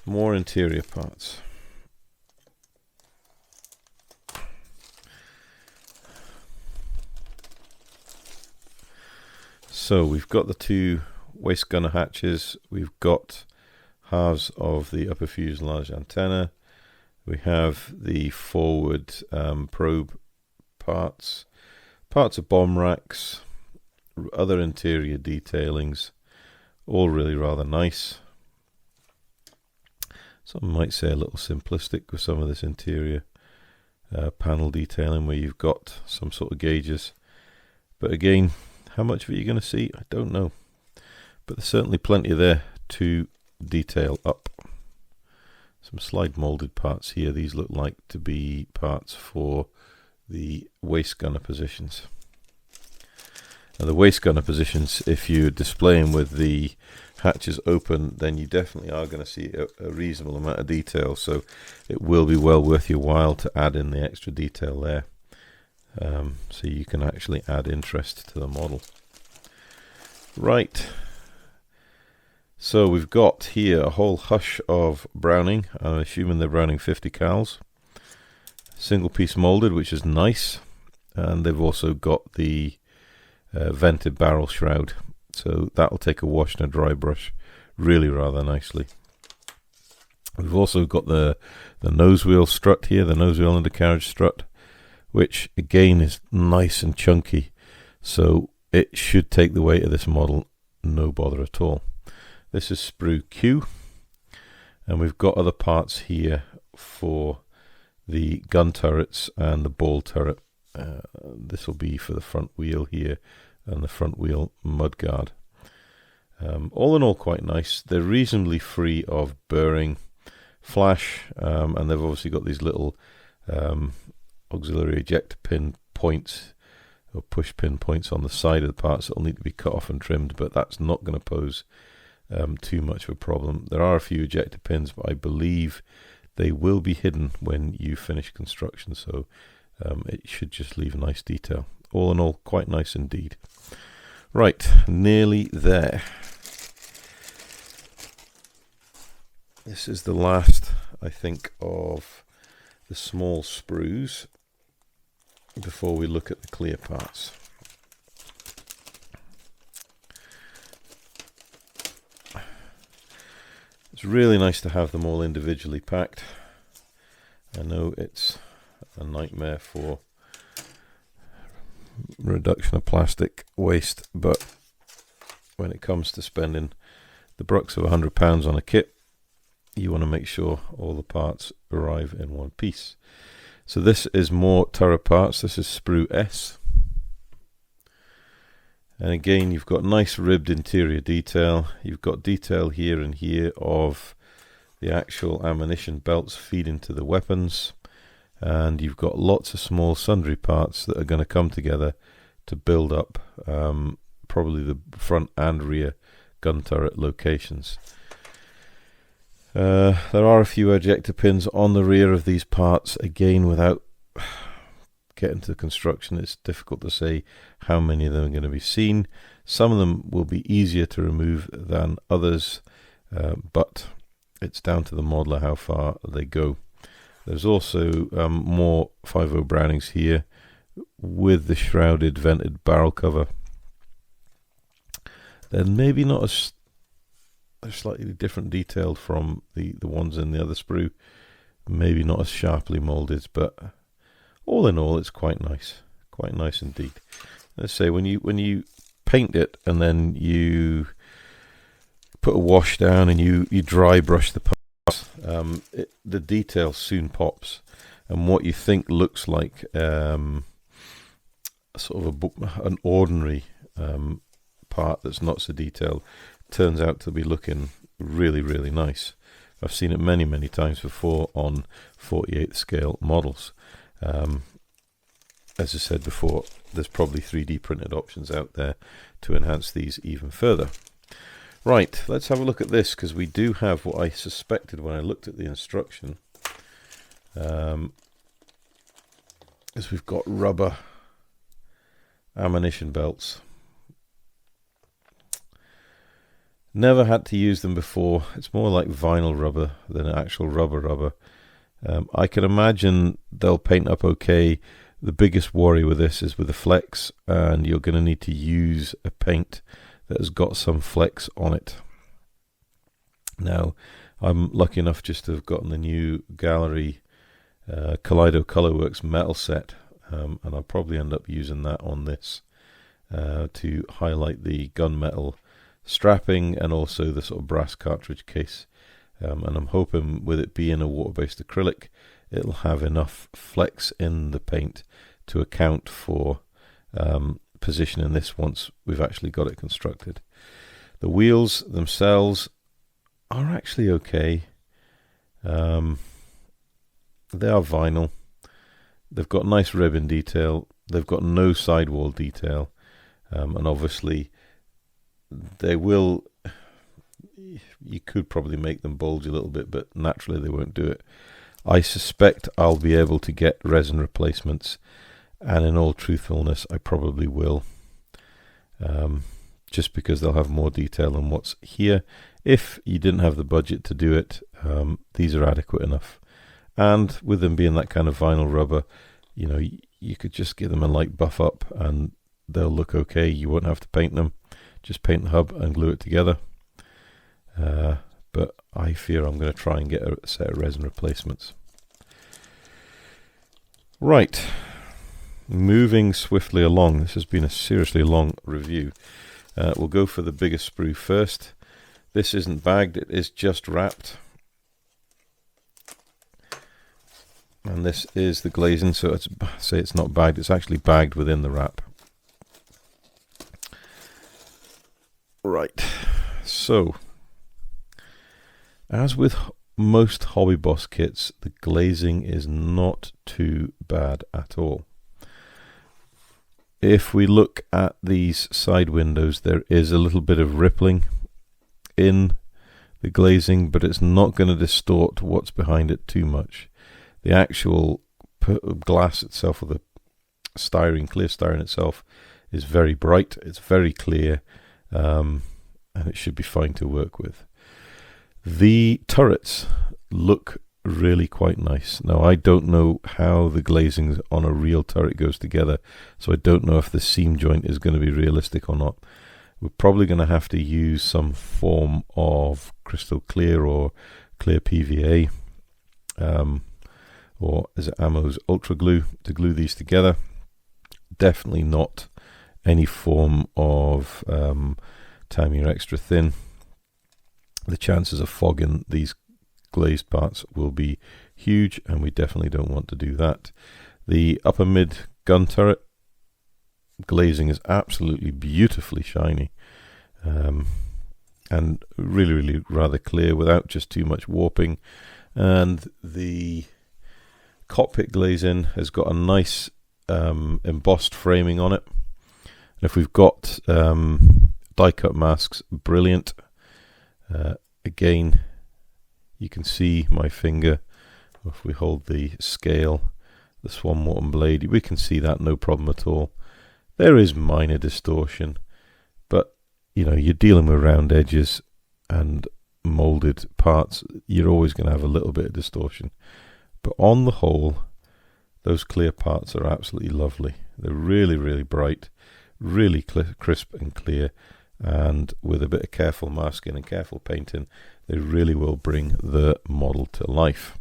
More interior parts. So we've got the two waist gunner hatches. We've got halves of the upper fuselage antenna. We have the forward probe parts, parts of bomb racks, other interior detailings, all really rather nice. Some might say a little simplistic with some of this interior panel detailing where you've got some sort of gauges. But again, how much of it you're going to see, I don't know. But there's certainly plenty there to detail up. Some slide molded parts here. These look like to be parts for the waist gunner positions. Now the waist gunner positions, if you display them with the hatches open, then you definitely are going to see a reasonable amount of detail. So it will be well worth your while to add in the extra detail there. So you can actually add interest to the model. Right. So we've got here a whole hush of Browning. I'm assuming they're Browning 50 cals. Single piece molded, which is nice. And they've also got the vented barrel shroud. So that'll take a wash and a dry brush really rather nicely. We've also got the nose wheel strut here, the nose wheel undercarriage strut, which again is nice and chunky. So it should take the weight of this model, no bother at all. This is Sprue Q, and we've got other parts here for the gun turrets and the ball turret. This will be for the front wheel here and the front wheel mudguard. All in all, quite nice. They're reasonably free of burring, flash, and they've obviously got these little auxiliary ejector pin points or push pin points on the side of the parts that will need to be cut off and trimmed, but that's not going to pose too much of a problem. There are a few ejector pins, but I believe they will be hidden when you finish construction, so it should just leave a nice detail. All in all, quite nice indeed. Right, nearly there. This is the last, I think, of the small sprues before we look at the clear parts. It's really nice to have them all individually packed. I know it's a nightmare for reduction of plastic waste, but when it comes to spending the brucks of £100 on a kit, you want to make sure all the parts arrive in one piece. So this is more turret parts. This is Sprue S. And again, you've got nice ribbed interior detail. You've got detail here and here of the actual ammunition belts feeding to the weapons. And you've got lots of small sundry parts that are going to come together to build up probably the front and rear gun turret locations. There are a few ejector pins on the rear of these parts. Again, without getting to the construction, it's difficult to say how many of them are going to be seen. Some of them will be easier to remove than others, but it's down to the modeler how far they go. There's also more 5.0 Brownings here with the shrouded vented barrel cover. They're maybe not as, they're slightly different detailed from the ones in the other sprue. Maybe not as sharply molded, but all in all, it's quite nice indeed. Let's say when you paint it and then you put a wash down and you dry brush the parts, the detail soon pops, and what you think looks like sort of an ordinary part that's not so detailed turns out to be looking really, really nice. I've seen it many, many times before on 48th scale models. As I said before, there's probably 3D printed options out there to enhance these even further. Right, let's have a look at this, because we do have what I suspected when I looked at the instruction. Is we've got rubber ammunition belts. Never had to use them before. It's more like vinyl rubber than actual rubber. I can imagine they'll paint up okay. The biggest worry with this is with the flex, and you're going to need to use a paint that has got some flex on it. Now, I'm lucky enough just to have gotten the new Gallery Kaleido Colorworks metal set, and I'll probably end up using that on this to highlight the gunmetal strapping and also the sort of brass cartridge case. And I'm hoping with it being a water-based acrylic, it'll have enough flex in the paint to account for positioning this once we've actually got it constructed. The wheels themselves are actually okay. They are vinyl. They've got nice ribbon detail. They've got no sidewall detail. And obviously they will, you could probably make them bulge a little bit, but naturally they won't do it. I suspect I'll be able to get resin replacements, and in all truthfulness I probably will, just because they'll have more detail than what's here. If you didn't have the budget to do it, these are adequate enough, and with them being that kind of vinyl rubber, you know, you could just give them a light buff up and they'll look okay. You won't have to paint them, just paint the hub and glue it together. But I fear I'm going to try and get a set of resin replacements. Right, moving swiftly along. This has been a seriously long review. We'll go for the biggest sprue first. This isn't bagged, it is just wrapped. And this is the glazing, so it's not bagged, it's actually bagged within the wrap. Right, so as with most Hobby Boss kits, the glazing is not too bad at all. If we look at these side windows, there is a little bit of rippling in the glazing, but it's not going to distort what's behind it too much. The actual glass itself, or the styrene, clear styrene itself, is very bright, it's very clear, and it should be fine to work with. The turrets look really quite nice. Now, I don't know how the glazing on a real turret goes together, so I don't know if the seam joint is going to be realistic or not. We're probably going to have to use some form of crystal clear or clear PVA, or is it Ammo's Ultra Glue to glue these together. Definitely not any form of Tamiya Extra Thin. The chances of fogging these glazed parts will be huge, and we definitely don't want to do that. The upper mid gun turret glazing is absolutely beautifully shiny, and really rather clear without just too much warping. And the cockpit glazing has got a nice embossed framing on it. And if we've got die cut masks, brilliant. Again, you can see my finger. If we hold the scale, the Swan Morton blade, we can see that no problem at all. There is minor distortion, but you know, you're dealing with round edges and molded parts, you're always going to have a little bit of distortion. But on the whole, those clear parts are absolutely lovely. They're really bright, really crisp and clear, and with a bit of careful masking and careful painting, they really will bring the model to life.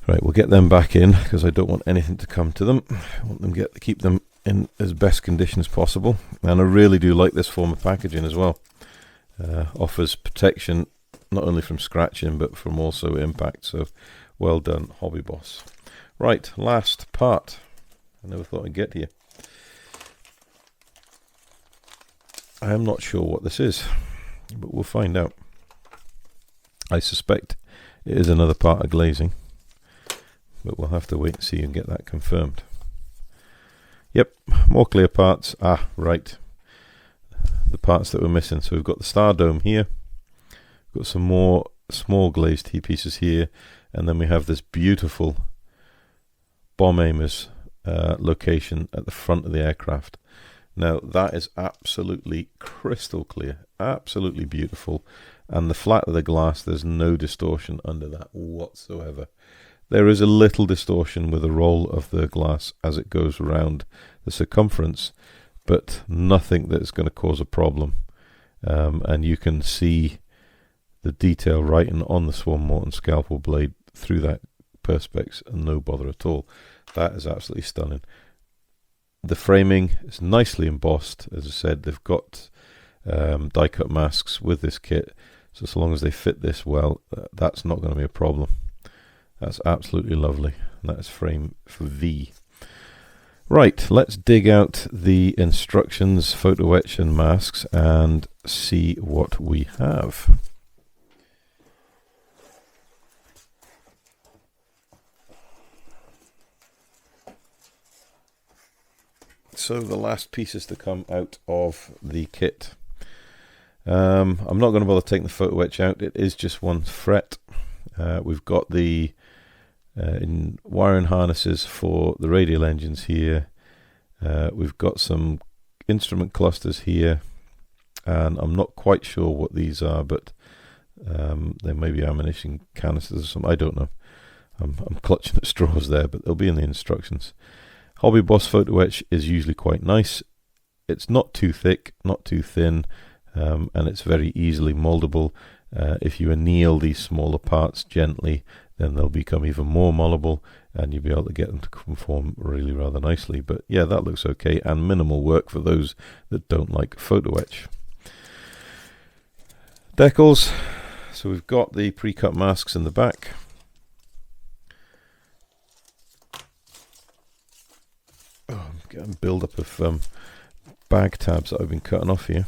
Right, we'll get them back in because I don't want anything to come to them. I want them keep them in as best condition as possible, and I really do like this form of packaging as well. Offers protection not only from scratching but from also impact, so well done, Hobby Boss. Right, last part. I never thought I'd get here. I am not sure what this is, but we'll find out. I suspect it is another part of glazing, but we'll have to wait and see and get that confirmed. Yep, more clear parts. Ah, right. The parts that we're missing. So we've got the star dome here. We've got some more small glazed T-pieces here. And then we have this beautiful bomb aimers location at the front of the aircraft. Now that is absolutely crystal clear, absolutely beautiful, and the flat of the glass, there's no distortion under that whatsoever. There is a little distortion with the roll of the glass as it goes around the circumference, but nothing that's going to cause a problem. And you can see the detail writing on the Swan Morton scalpel blade through that perspex, and no bother at all. That is absolutely stunning. The framing is nicely embossed. As I said, they've got die cut masks with this kit, so as long as they fit this well, that's not going to be a problem. That's absolutely lovely. And that is frame for V. Right, let's dig out the instructions, photo etch and masks, and see what we have. So the last pieces to come out of the kit. I'm not going to bother taking the photo etch out. It is just one fret. We've got the wiring harnesses for the radial engines here. We've got some instrument clusters here, and I'm not quite sure what these are, but they may be ammunition canisters or something. I don't know. I'm clutching at straws there, but they'll be in the instructions. Hobby Boss photo etch is usually quite nice. It's not too thick, not too thin, and it's very easily moldable. If you anneal these smaller parts gently, then they'll become even more moldable, and you'll be able to get them to conform really rather nicely. But yeah, that looks okay, and minimal work for those that don't like photo etch. Decals. So we've got the pre-cut masks in the back. Oh, I'm getting build up of bag tabs that I've been cutting off here.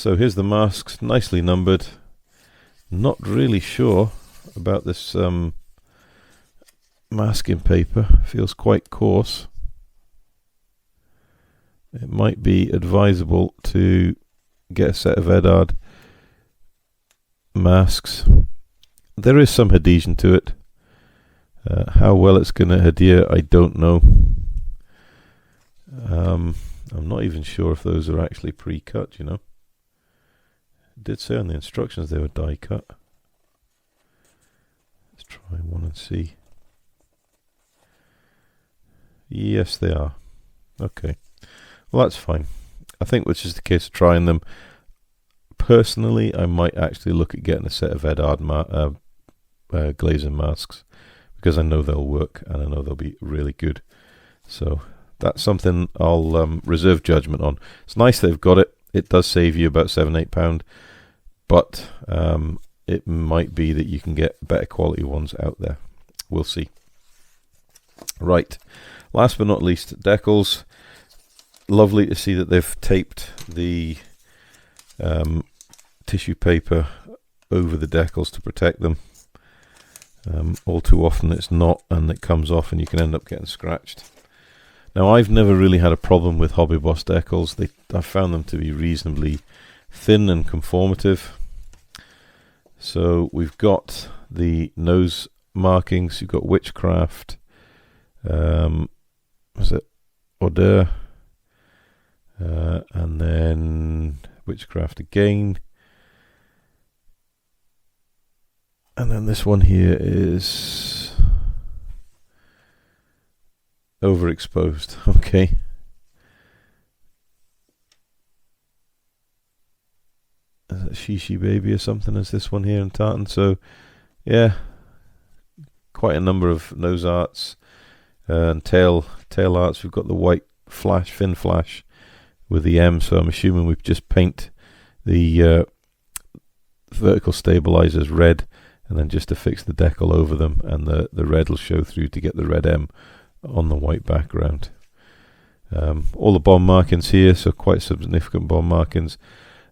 So here's the masks, nicely numbered. Not really sure about this masking paper. Feels quite coarse. It might be advisable to get a set of Edard masks. There is some adhesion to it. How well it's going to adhere, I don't know. I'm not even sure if those are actually pre-cut, you know. It did say on the instructions they were die cut. Let's try one and see. Yes, they are. Okay. Well, that's fine. I think it's just a case of trying them. Personally, I might actually look at getting a set of Edard glazing masks, because I know they'll work and I know they'll be really good. So that's something I'll reserve judgment on. It's nice they've got it. It does save you about £7-8, but it might be that you can get better quality ones out there. We'll see. Right, last but not least, decals. Lovely to see that they've taped the tissue paper over the decals to protect them. All too often it's not, and it comes off and you can end up getting scratched. Now, I've never really had a problem with Hobby Boss decals. I've found them to be reasonably thin and conformative. So we've got the nose markings. You've got Witchcraft. Was it Order? And then Witchcraft again. And then this one here is Overexposed. Okay. Is it Shishi Baby or something? Is this one here in tartan? So, yeah, quite a number of nose arts and tail arts. We've got the white flash, fin flash with the M. So I'm assuming we've just paint the vertical stabilizers red, and then just to fix the decal over them, and the red will show through to get the red M on the white background. All the bond markings here, so quite significant bond markings.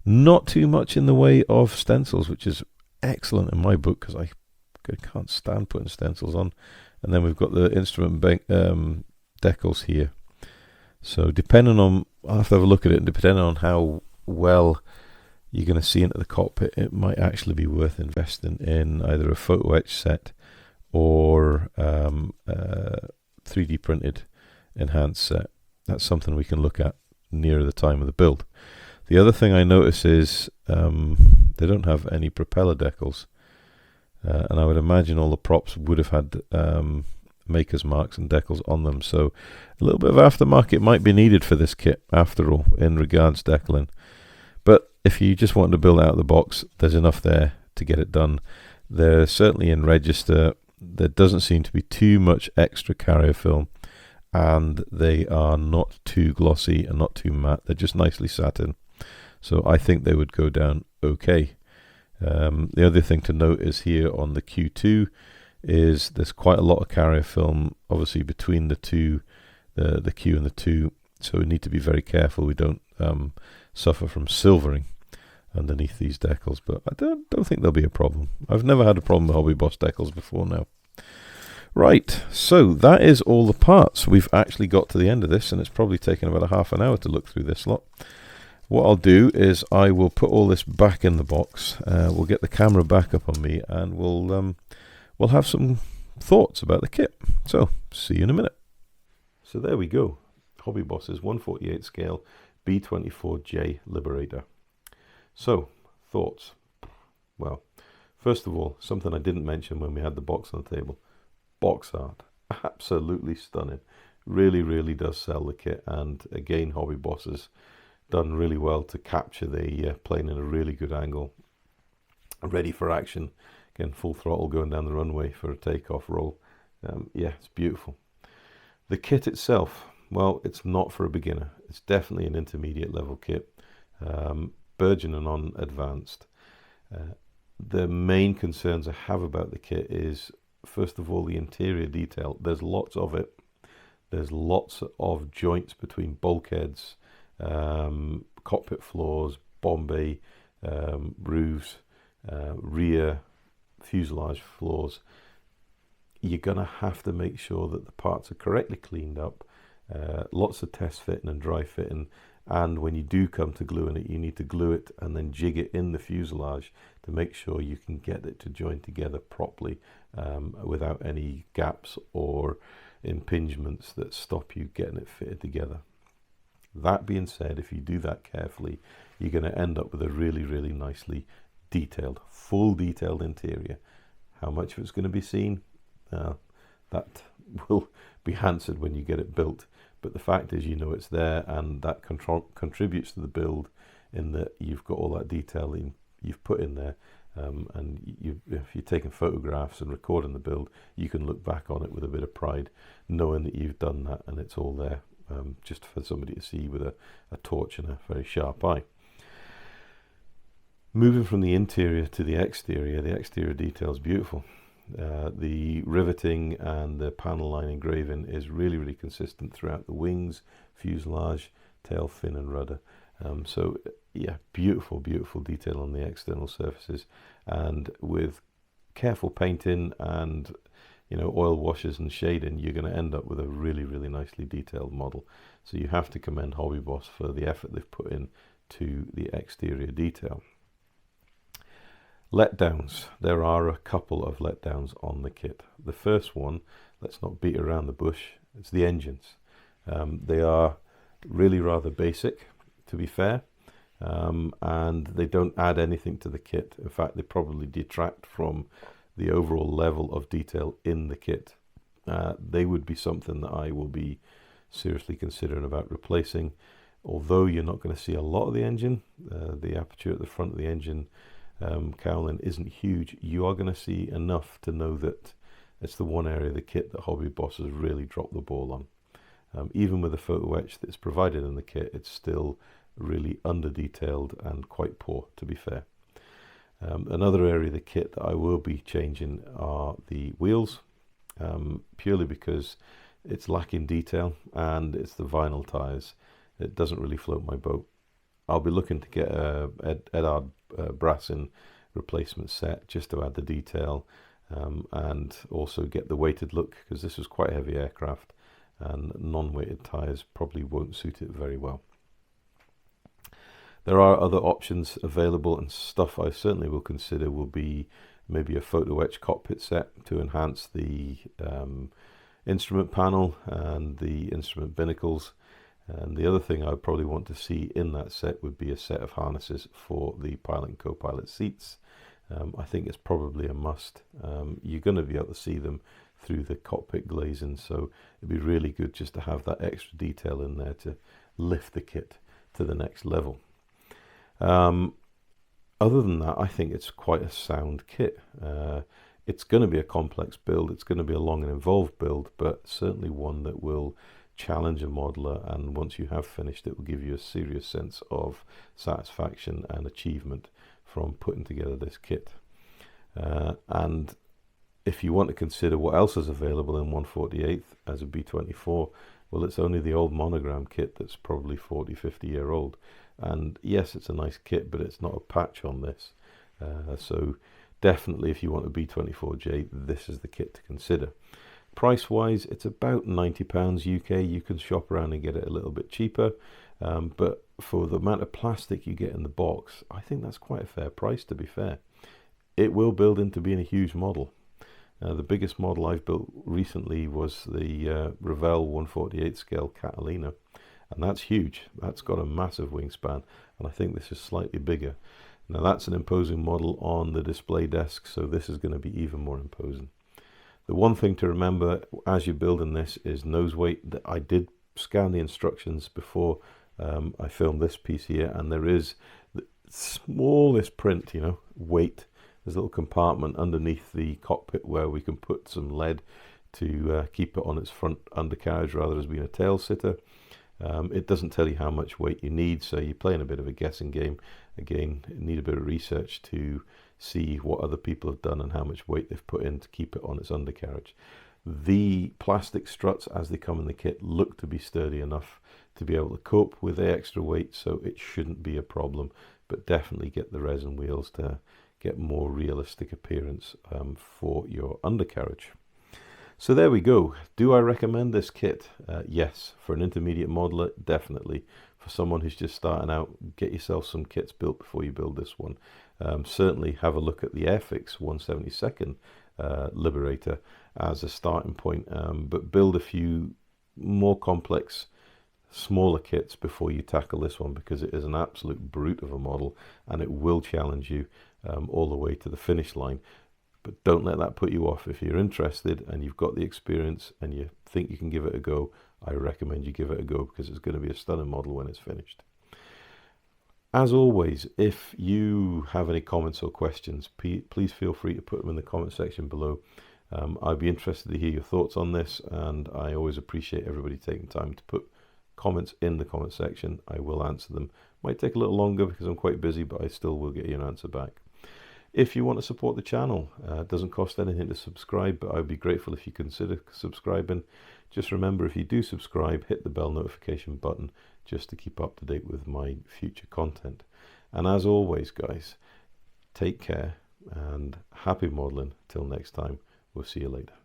Not too much in the way of stencils, which is excellent in my book, because I can't stand putting stencils on. And then we've got the instrument decals here. So depending on, I'll have to have a look at it, and depending on how well you're going to see into the cockpit, it might actually be worth investing in either a photo etch set or 3D printed enhanced set. That's something we can look at nearer the time of the build. The other thing I notice is they don't have any propeller decals, and I would imagine all the props would have had maker's marks and decals on them, so a little bit of aftermarket might be needed for this kit after all in regards to decaling. But if you just want to build out of the box, there's enough there to get it done. They're certainly in register. There doesn't seem to be too much extra carrier film, and they are not too glossy and not too matte. They're just nicely satin, so I think they would go down okay. The other thing to note is here on the Q2 is there's quite a lot of carrier film obviously between the two, the Q and the 2, so we need to be very careful we don't suffer from silvering underneath these decals, but I don't think there'll be a problem. I've never had a problem with Hobby Boss decals before now. Right, so that is all the parts. We've actually got to the end of this, and it's probably taken about a half an hour to look through this lot. What I'll do is I will put all this back in the box. We'll get the camera back up on me, and we'll have some thoughts about the kit. So, see you in a minute. So there we go. Hobby Boss's 1/48 scale B24-J Liberator. So, thoughts. Well, first of all, something I didn't mention when we had the box on the table. Box art. Absolutely stunning. Really, really does sell the kit. And again, Hobby Boss has done really well to capture the plane in a really good angle. Ready for action. Again, full throttle going down the runway for a takeoff roll. Yeah, it's beautiful. The kit itself, well, it's not for a beginner. It's definitely an intermediate level kit. Burgeoning on advanced. The main concerns I have about the kit is, first of all, the interior detail. There's lots of it. There's lots of joints between bulkheads, cockpit floors, Bombay roofs, rear fuselage floors, you're going to have to make sure that the parts are correctly cleaned up, lots of test fitting and dry fitting, and when you do come to gluing it, you need to glue it and then jig it in the fuselage to make sure you can get it to join together properly without any gaps or impingements that stop you getting it fitted together. That being said, if you do that carefully, you're going to end up with a really, really nicely detailed, full detailed interior. How much of it's going to be seen? That will be answered when you get it built. But the fact is, you know it's there, and that contributes to the build in that you've got all that detailing you've put in there. And if you're taking photographs and recording the build, you can look back on it with a bit of pride, knowing that you've done that and it's all there, just for somebody to see with a torch and a very sharp eye. Moving from the interior to the exterior detail is beautiful. The riveting and the panel line engraving is really, really consistent throughout the wings, fuselage, tail fin and rudder. So yeah, beautiful, beautiful detail on the external surfaces, and with careful painting and, you know, oil washes and shading, you're going to end up with a really, really nicely detailed model. So you have to commend Hobby Boss for the effort they've put in to the exterior detail. Letdowns. There are a couple of letdowns on the kit. The first one, let's not beat around the bush, it's the engines. They are really rather basic, to be fair, and they don't add anything to the kit. In fact, they probably detract from the overall level of detail in the kit. They would be something that I will be seriously considering about replacing. Although you're not going to see a lot of the engine, the aperture at the front of the engine cowling isn't huge, you are going to see enough to know that it's the one area of the kit that Hobby Boss has really dropped the ball on. Even with the photo etch that's provided in the kit, it's still really under detailed and quite poor, to be fair. Another area of the kit that I will be changing are the wheels, purely because it's lacking detail, and it's the vinyl tires. It doesn't really float my boat. I'll be looking to get a Edard brassing replacement set just to add the detail, and also get the weighted look, because this was quite a heavy aircraft and non-weighted tires probably won't suit it very well. There are other options available, and stuff I certainly will consider will be maybe a photo etch cockpit set to enhance the instrument panel and the instrument binnacles. And the other thing I would probably want to see in that set would be a set of harnesses for the pilot and co-pilot seats. I think it's probably a must. You're going to be able to see them through the cockpit glazing, so it'd be really good just to have that extra detail in there to lift the kit to the next level. Other than that, I think it's quite a sound kit. It's going to be a complex build, it's going to be a long and involved build, but certainly one that will challenge a modeler, and once you have finished it will give you a serious sense of satisfaction and achievement from putting together this kit. And if you want to consider what else is available in 1/48 as a B24, well, it's only the old monogram kit that's probably 40-50 year old, and yes, it's a nice kit, but it's not a patch on this. So definitely, if you want a B24J, this is the kit to consider. Price wise, it's about £90 UK. You can shop around and get it a little bit cheaper, but for the amount of plastic you get in the box, I think that's quite a fair price, to be fair. It will build into being a huge model. The biggest model I've built recently was the Revell 1/48 scale Catalina, and that's huge. That's got a massive wingspan, and I think this is slightly bigger. Now that's an imposing model on the display desk, so this is going to be even more imposing. The one thing to remember as you're building this is nose weight. I did scan the instructions before I filmed this piece here, and there is the smallest print, you know, weight. There's a little compartment underneath the cockpit where we can put some lead to keep it on its front undercarriage rather than being a tail sitter. It doesn't tell you how much weight you need, so you're playing a bit of a guessing game. Again, you need a bit of research to see what other people have done and how much weight they've put in to keep it on its undercarriage. The plastic struts as they come in the kit look to be sturdy enough to be able to cope with the extra weight, so it shouldn't be a problem but definitely get the resin wheels to get more realistic appearance for your undercarriage. So there we go. Do I recommend this kit? Yes. For an intermediate modeler, definitely. For someone who's just starting out, get yourself some kits built before you build this one. Certainly have a look at the Airfix 1/72nd Liberator as a starting point, but build a few more complex, smaller kits before you tackle this one, because it is an absolute brute of a model and it will challenge you all the way to the finish line. But don't let that put you off. If you're interested and you've got the experience and you think you can give it a go, I recommend you give it a go, because it's going to be a stunning model when it's finished. As always, if you have any comments or questions, please feel free to put them in the comment section below. I'd be interested to hear your thoughts on this, and I always appreciate everybody taking time to put comments in the comment section. I will answer them. Might take a little longer because I'm quite busy, but I still will get you an answer back. If you want to support the channel, it doesn't cost anything to subscribe, but I'd be grateful if you consider subscribing. Just remember, if you do subscribe, hit the bell notification button just to keep up to date with my future content. And as always, guys, take care and happy modeling. Till next time, we'll see you later.